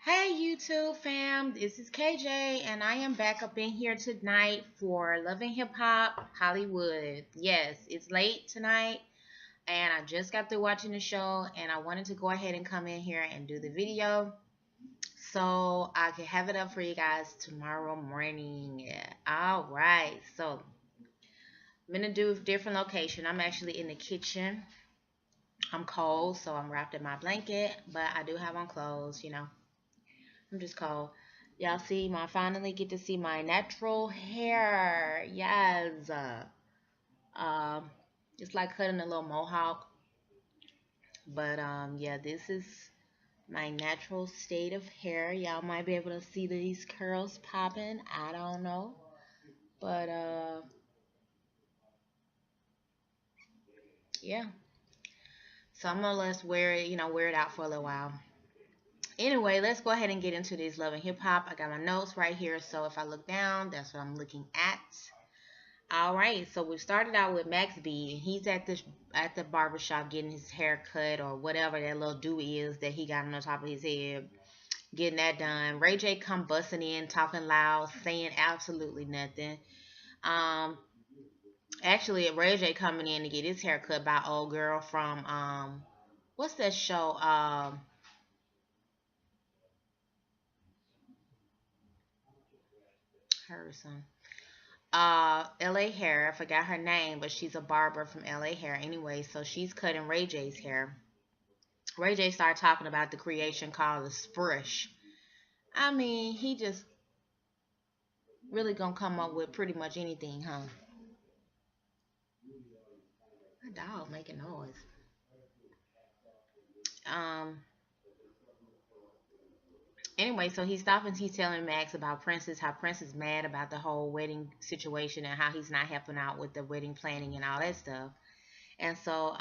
Hey YouTube fam, this is KJ and I am back up in here tonight for Loving Hip Hop Hollywood. Yes, it's late tonight and I just got through watching the show and I wanted to go ahead and come in here and do the video so I can have it up for you guys tomorrow morning. Yeah. All right, so I'm gonna do a different location. I'm actually in the kitchen. I'm cold, so I'm wrapped in my blanket, but I do have on clothes. I'm just cold. Y'all see my finally get to see my natural hair. Yes. Um it's like cutting a little mohawk. But yeah, this is my natural state of hair. Y'all might be able to see these curls popping. I don't know. But yeah. So I'm gonna let's wear it out for a little while. Anyway, let's go ahead and get into this love and hip hop. I got my notes right here, so if I look down, that's what I'm looking at. All right, so we started out with Max B. He's at the barbershop getting his hair cut or whatever that little do is that he got on the top of his head, getting that done. Ray J come busting in, talking loud, saying absolutely nothing. Um, Actually, Ray J coming in to get his hair cut by old girl from what's that show? Her son. LA Hair. I forgot her name, but she's a barber from LA Hair anyway. So she's cutting Ray J's hair. Ray J started talking about the creation called the Sprush. I mean, he just really gonna come up with pretty much anything, huh? My dog making noise. Um. Anyway, so he's stopping. He's telling Max about Princess, how Prince is mad about the whole wedding situation and how he's not helping out with the wedding planning and all that stuff. And so,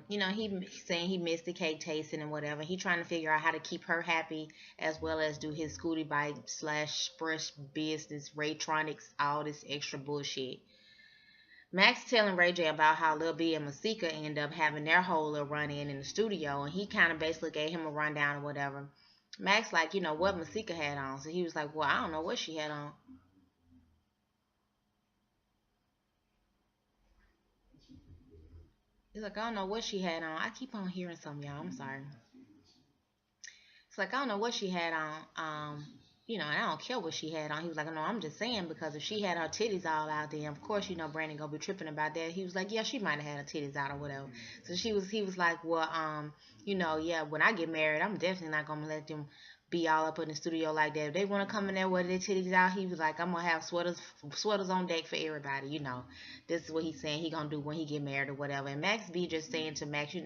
he saying he missed the cake tasting and whatever. He trying to figure out how to keep her happy as well as do his scooty bike slash fresh business, Raytronics, all this extra bullshit. Max telling Ray J about how Lil B and Masika end up having their whole little run in the studio, and he kind of basically gave him a rundown or whatever. Max like, what Masika had on, so he was like, well, I don't know what she had on. He's like, I don't know what she had on. I keep on hearing some, y'all. I'm sorry. It's like I don't know what she had on. And I don't care what she had on. He was like, no, I'm just saying because if she had her titties all out there, of course, Brandon gonna be tripping about that. He was like, yeah, she might have had her titties out or whatever. So he was like, well, yeah, when I get married, I'm definitely not gonna let them be all up in the studio like that. If they want to come in there with their titties out, he was like, I'm gonna have sweaters on deck for everybody. This is what he's saying he gonna do when he get married or whatever. And Max B just saying to Max,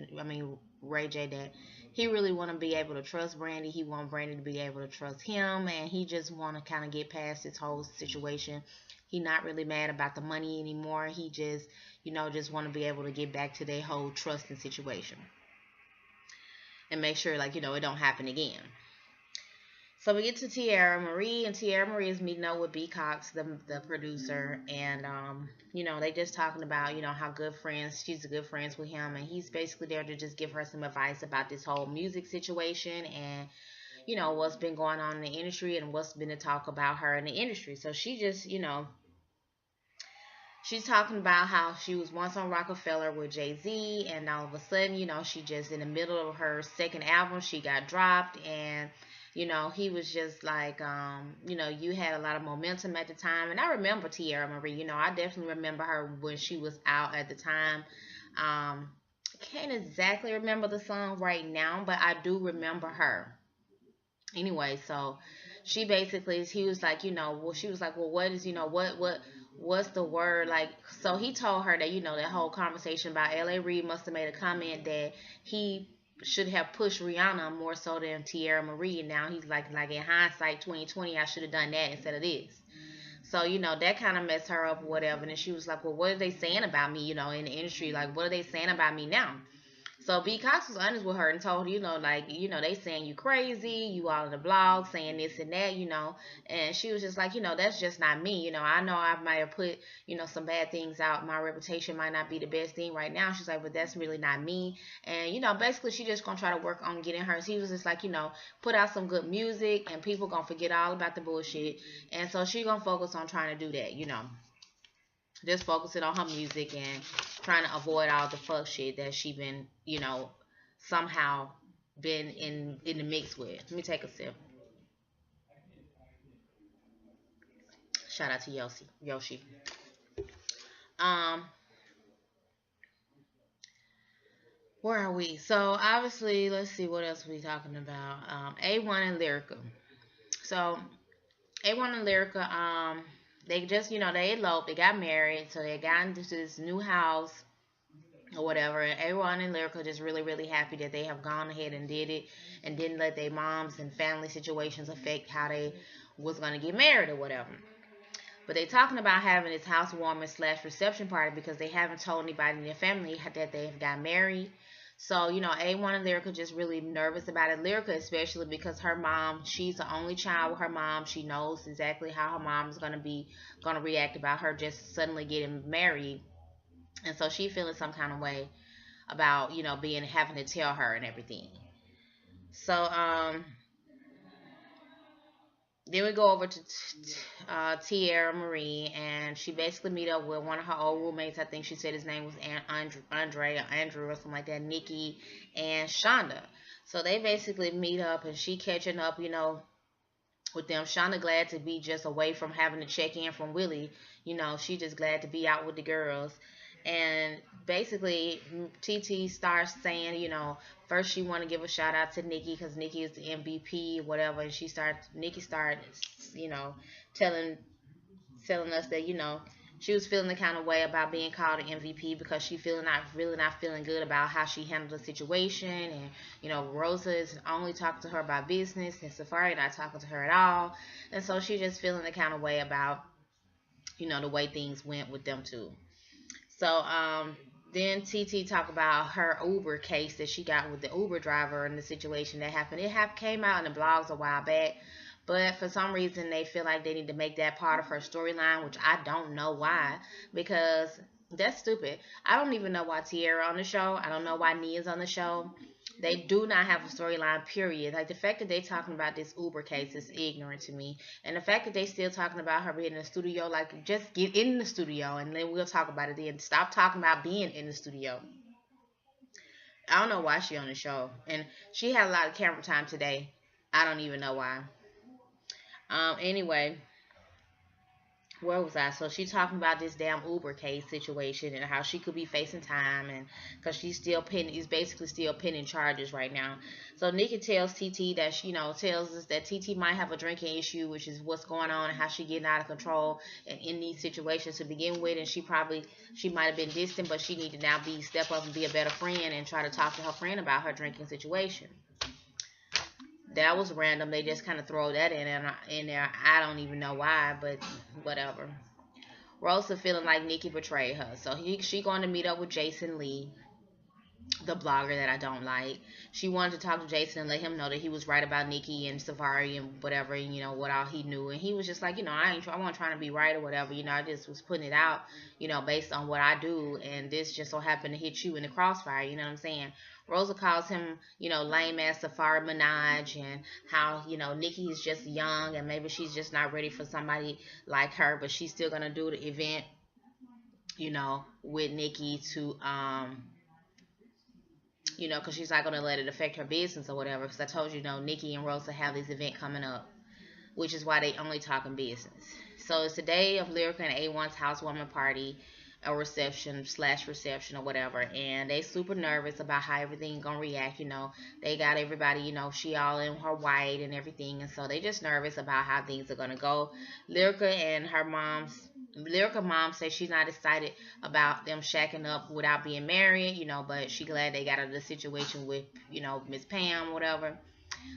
Ray J, that he really want to be able to trust Brandy. He want Brandy to be able to trust him, and he just want to kind of get past this whole situation. He not really mad about the money anymore. He just want to be able to get back to their whole trusting situation and make sure, it don't happen again. So we get to Tiara Marie, and Tiara Marie is meeting up with B Cox, the producer, and they just talking about how good friends she's a good friends with him, and he's basically there to just give her some advice about this whole music situation and what's been going on in the industry and what's been the talk about her in the industry. So she just she's talking about how she was once on Rockefeller with Jay-Z, and all of a sudden she just in the middle of her second album she got dropped, and he was just like, you had a lot of momentum at the time. And I remember Tiara Marie, I definitely remember her when she was out at the time. I can't exactly remember the song right now, but I do remember her. Anyway, so he was like, well, she was like, well, what is, what's the word? Like, so he told her that, that whole conversation about L.A. Reid must have made a comment that he should have pushed Rihanna more so than Tiara Marie. And now he's like in hindsight 2020, I should have done that instead of this. So, that kind of messed her up or whatever. And then she was like, well, what are they saying about me, in the industry? Like, what are they saying about me now? So B Cox was honest with her and told her, like, they saying you crazy, you all in the blog saying this and that, and she was just like, that's just not me. I know I might have put, some bad things out. My reputation might not be the best thing right now. She's like, but that's really not me. And, basically she just gonna try to work on getting hers. He was just like, put out some good music and people gonna forget all about the bullshit. And so she gonna focus on trying to do that. Just focusing on her music and trying to avoid all the fuck shit that she been, somehow been in the mix with. Let me take a sip. Shout out to Yoshi. Um, where are we? So obviously, let's see what else we talking about. A1 and Lyrica. So A1 and Lyrica, they just, they eloped, they got married, so they got into this new house or whatever. And everyone in Lyrica just really, really happy that they have gone ahead and did it and didn't let their moms and family situations affect how they was gonna get married or whatever. But they talking about having this housewarming slash reception party because they haven't told anybody in their family that they have got married. So, A1 and Lyrica just really nervous about it. Lyrica especially because her mom, she's the only child with her mom. She knows exactly how her mom is gonna react about her just suddenly getting married. And so she feeling some kind of way about being having to tell her and everything. So then we go over to Tiara Marie, and she basically meet up with one of her old roommates. I think she said his name was Andre or Andrew or something like that. Nikki and Shonda. So they basically meet up, and she catching up, with them. Shonda glad to be just away from having to check in from Willie. She just glad to be out with the girls. And basically, TT starts saying, first she want to give a shout out to Nikki because Nikki is the MVP, whatever. And Nikki started, you know, telling telling us that she was feeling the kind of way about being called an MVP because she really not feeling good about how she handled the situation, and Rosa is only talking to her about business, and Safari not talking to her at all, and so she's just feeling the kind of way about the way things went with them two. So then TT talk about her Uber case that she got with the Uber driver and the situation that happened. Came out in the blogs a while back, but for some reason they feel like they need to make that part of her storyline, which I don't know why, because that's stupid. I don't even know why Tiara on the show. I don't know why Nia's on the show. They do not have a storyline, period. Like, the fact that they talking about this Uber case is ignorant to me. And the fact that they still talking about her being in the studio, like, just get in the studio and then we'll talk about it then. Stop talking about being in the studio. I don't know why she on the show. And she had a lot of camera time today. I don't even know why. Anyway, where was I? So she's talking about this damn Uber case situation and how she could be facing time, and because she's still pending, is basically still pending charges right now. So Nikki tells TT that tells us that TT might have a drinking issue, which is what's going on and how she getting out of control and in these situations to begin with, and she might have been distant, but she need to now step up and be a better friend and try to talk to her friend about her drinking situation. That was random. They just kind of throw that in there. I don't even know why, but whatever. Rosa feeling like Nikki betrayed her, so she going to meet up with Jason Lee, the blogger that I don't like. She wanted to talk to Jason and let him know that he was right about Nikki and Safari and whatever, and what all he knew. And he was just like, I wasn't trying to be right or whatever. I just was putting it out, based on what I do, and this just so happened to hit you in the crossfire. You know what I'm saying? Rosa calls him, lame ass Safari Minaj, and how, Nikki is just young and maybe she's just not ready for somebody like her, but she's still gonna do the event, with Nikki to because she's not going to let it affect her business or whatever. Because I told Nikki and Rosa have this event coming up, which is why they only talking business. So it's the day of Lyrica and A1's housewarming party, a reception or whatever, and they super nervous about how everything gonna react. They got everybody, she all in her white and everything, and so they just nervous about how things are gonna go. Lyrica mom says she's not excited about them shacking up without being married, but she glad they got out of the situation with, Miss Pam, whatever.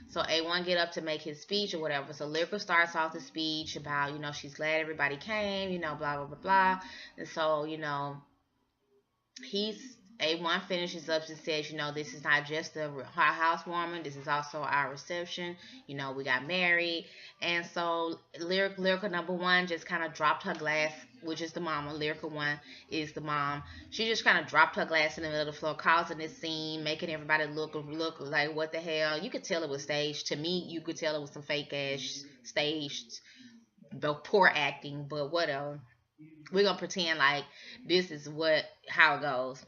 So A1 get up to make his speech or whatever. So Lyrica starts off the speech about, she's glad everybody came, blah, blah, blah, blah. And so, he's A1 finishes up and says, this is not just our housewarming. This is also our reception. We got married. And so Lyrica number one just kind of dropped her glass, which is the mama. Lyrica one is the mom. She just kind of dropped her glass in the middle of the floor, causing this scene, making everybody look like, what the hell. You could tell it was staged. To me, you could tell it was some fake ass staged, poor acting, but whatever. We're gonna pretend like this is how it goes.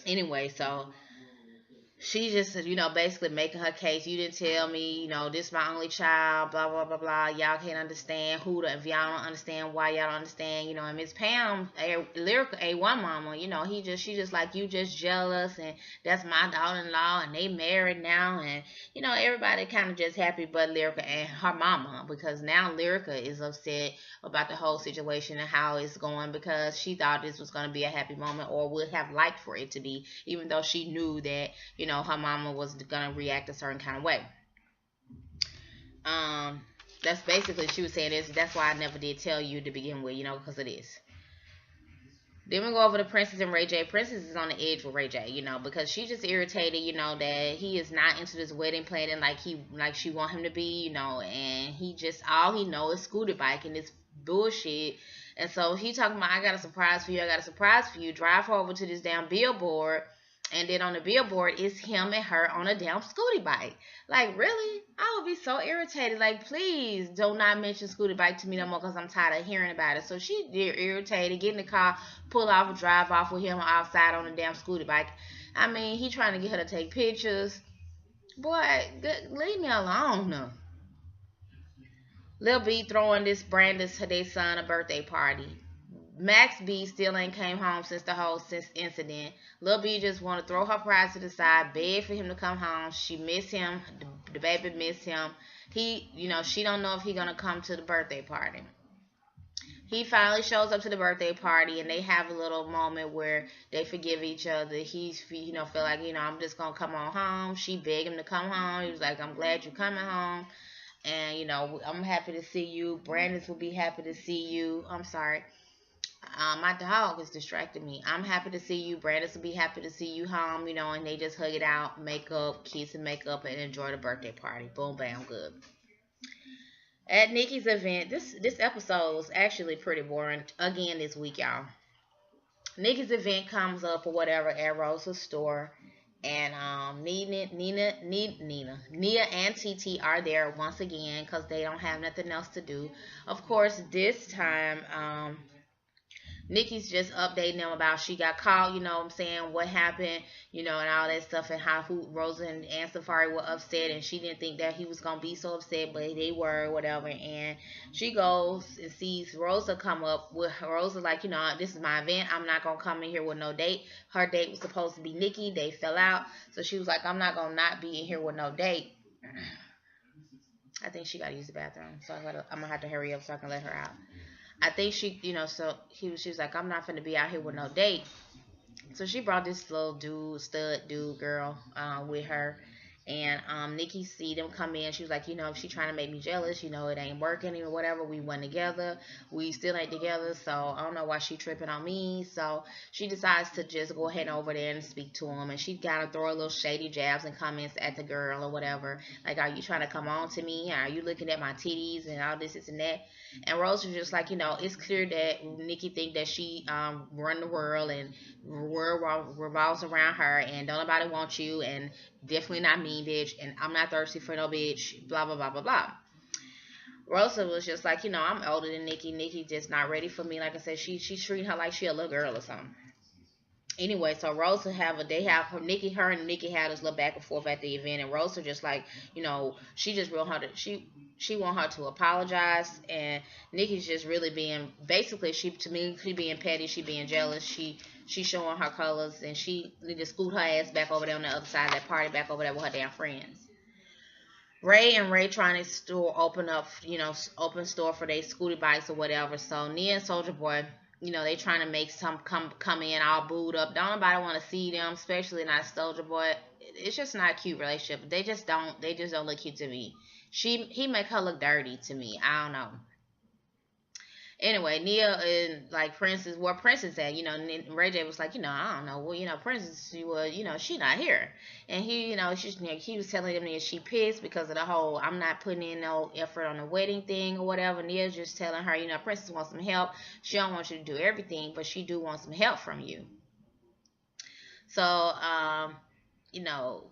Anyway, so she just, basically making her case. You didn't tell me, this my only child, blah, blah, blah, blah. Y'all can't understand if y'all don't understand why y'all don't understand, and Miss Pam, Lyrical A1 mama, she just like, you just jealous, and that's my daughter-in-law, and they married now, and, everybody kind of just happy but Lyrica and her mama, because now Lyrica is upset about the whole situation and how it's going, because she thought this was going to be a happy moment, or would have liked for it to be, even though she knew that, her mama was gonna react a certain kind of way. Um, that's basically she was saying this. That's why I never did tell you to begin with, because of this. Then we go over to Princess and Ray J. Princess is on the edge with Ray J, because she just irritated, that he is not into this wedding planning like she want him to be, and he just all he know is scooter bike and this bullshit. And so he talking about, I got a surprise for you, I got a surprise for you. Drive her over to this damn billboard. And then on the billboard is him and her on a damn scooty bike. Like, really? I would be so irritated. Like, please do not mention scooty bike to me no more, because I'm tired of hearing about it. So she did irritated, get in the car, pull off and drive off with him outside on a damn scooty bike. I mean, he trying to get her to take pictures. Boy, leave me alone now. Lil B throwing this Brandon's their son a birthday party. Max B still ain't came home since the whole incident. Lil B just want to throw her pride to the side, beg for him to come home. She miss him. The baby miss him. She don't know if he gonna come to the birthday party. He finally shows up to the birthday party, and they have a little moment where they forgive each other. He's, feel like, I'm just gonna come on home. She begged him to come home. He was like, I'm glad you're coming home. And, I'm happy to see you. Brandon will be happy to see you. I'm sorry. My dog is distracting me. I'm happy to see you. Brandon will be happy to see you home, and they just hug it out, make up, kiss and make up, and enjoy the birthday party. Boom, bam, good. At Nikki's event, this episode was actually pretty boring again this week, y'all. Nikki's event comes up or whatever at Rosa's store, and Nia and TT are there once again because they don't have nothing else to do. Of course, this time, Nikki's just updating them about she got caught, what I'm saying, what happened, and all that stuff, and how Rosa and Safari were upset, and she didn't think that he was going to be so upset, but they were, whatever. And she goes and sees Rosa come up with Rosa, like, this is my event. I'm not going to come in here with no date. Her date was supposed to be Nikki. They fell out. So she was like, I'm not going to not be in here with no date. I think she got to use the bathroom, so I'm going to have to hurry up so I can let her out. I think she, so she was like, I'm not finna be out here with no date. So she brought this little stud dude girl, with her. And Nikki see them come in. She was like, if she trying to make me jealous, it ain't working or whatever. We went together. We still ain't together. So I don't know why she tripping on me. So she decides to just go ahead over there and speak to him. And she got to throw a little shady jabs and comments at the girl or whatever. Like, are you trying to come on to me? Are you looking at my titties and all this and that? And Rose was just like, it's clear that Nikki think that she run the world and world revolves around her, and don't nobody want you, and definitely not me, bitch, and I'm not thirsty for no bitch, blah, blah, blah, blah, blah. Rosa was just like, I'm older than Nikki. Nikki just not ready for me. Like I said, she's treating her like she a little girl or something. Anyway, so Rosa Nikki and Nikki had this little back and forth at the event, and Rosa just like, she just want her to she want her to apologize, and Nikki's just really being, basically, she being petty, she being jealous, she showing her colors, and she need to scoot her ass back over there on the other side of that party, back over there with her damn friends. Ray trying to open store for their scooty bikes or whatever. So Nia and Soldier Boy, they trying to make some come in all booed up. Don't nobody want to see them, especially not Soldier Boy. It's just not a cute relationship. They just don't look cute to me. He make her look dirty to me. I don't know. Anyway, Nia and like Princess, where Princess at? And then Ray J was like, I don't know. Well, Princess, she was, she not here. And he, he was telling them that she pissed because of the whole I'm not putting in no effort on the wedding thing or whatever. Nia's just telling her, Princess wants some help. She don't want you to do everything, but she do want some help from you. So, you know,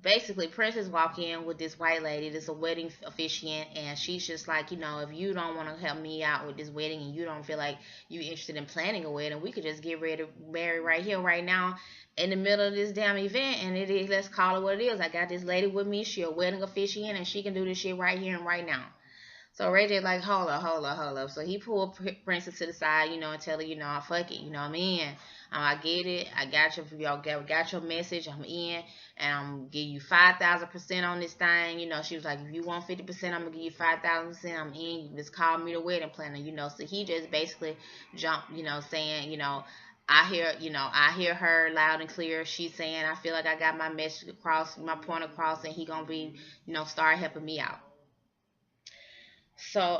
basically Princess walk in with this white lady that's a wedding officiant, and she's just like, if you don't want to help me out with this wedding and you don't feel like you interested in planning a wedding, we could just get ready to marry right here right now in the middle of this damn event. And it is, let's call it what it is. I got this lady with me, she a wedding officiant, and she can do this shit right here and right now. So Ray J like, hold up, hold up, hold up. So he pulled Princess to the side, and tell her, fuck it, I'm in. I get it. I got got your message. I'm in, and I'm gonna give you 5,000% on this thing. She was like, if you want 50%, I'm gonna give you 5,000%. I'm in. You just call me the wedding planner. So he just basically jumped, saying, I hear her loud and clear. She's saying, I feel like I got my message across, my point across, and he gonna be, start helping me out. So,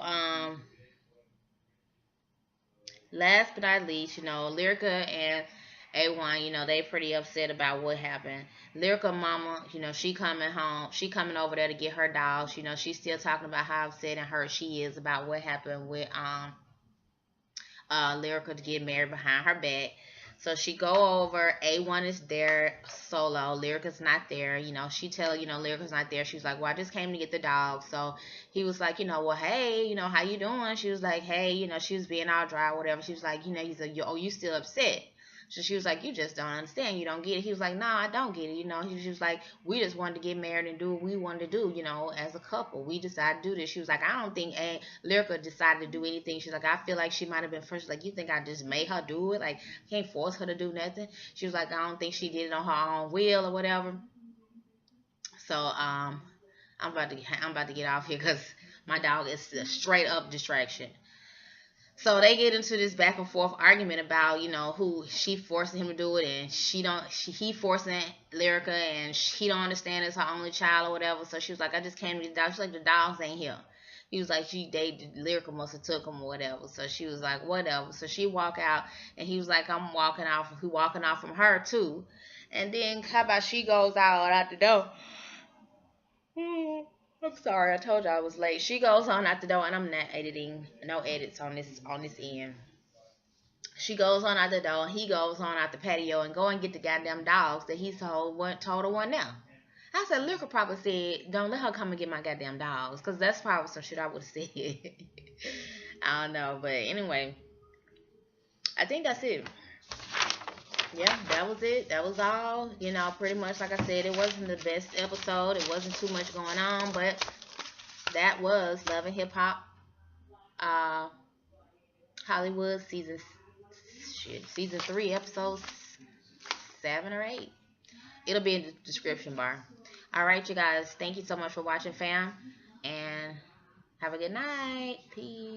last but not least, Lyrica and A1, they pretty upset about what happened. Lyrica mama, she coming home, she coming over there to get her dogs. She's still talking about how upset and hurt she is about what happened with Lyrica to get married behind her back. So she go over. A1 is there solo. Lyrica's not there. She tell Lyrica's not there. She's like, well, I just came to get the dog. So he was like, well, hey, how you doing? She was like, hey, she was being all dry or whatever. She was like, he's like, oh, you still upset? So she was like, you just don't understand. You don't get it. He was like, nah, I don't get it. She was like, we just wanted to get married and do what we wanted to do, as a couple. We decided to do this. She was like, I don't think Lyrica decided to do anything. She's like, I feel like she might have been first. Like, you think I just made her do it? Like, I can't force her to do nothing. She was like, I don't think she did it on her own will or whatever. So, I'm about to get off here because my dog is a straight up distraction. So they get into this back and forth argument about, who she forcing him to do it, and he forcing Lyrica, and he don't understand it's her only child or whatever. So she was like, I just came to the dog. She's like, the dogs ain't here. He was like, Lyrica must have took him or whatever. So she was like, whatever. So she walk out, and he was like, I'm walking off. He walking off from her too. And then how about she goes out the door? I'm sorry, I told you I was late. She goes on out the door, and I'm not editing. No edits on this end. She goes on out the door, and he goes on out the patio and go and get the goddamn dogs that he told her one now. I said, Lyrica probably said, don't let her come and get my goddamn dogs, because that's probably some shit I would have said. I don't know, but anyway, I think that's it. Yeah, that was it. That was all. Pretty much like I said, it wasn't the best episode. It wasn't too much going on, but that was Love and Hip Hop, uh, Hollywood season 3, episodes 7 or 8. It'll be in the description bar. All right, you guys. Thank you so much for watching, fam, and have a good night. Peace.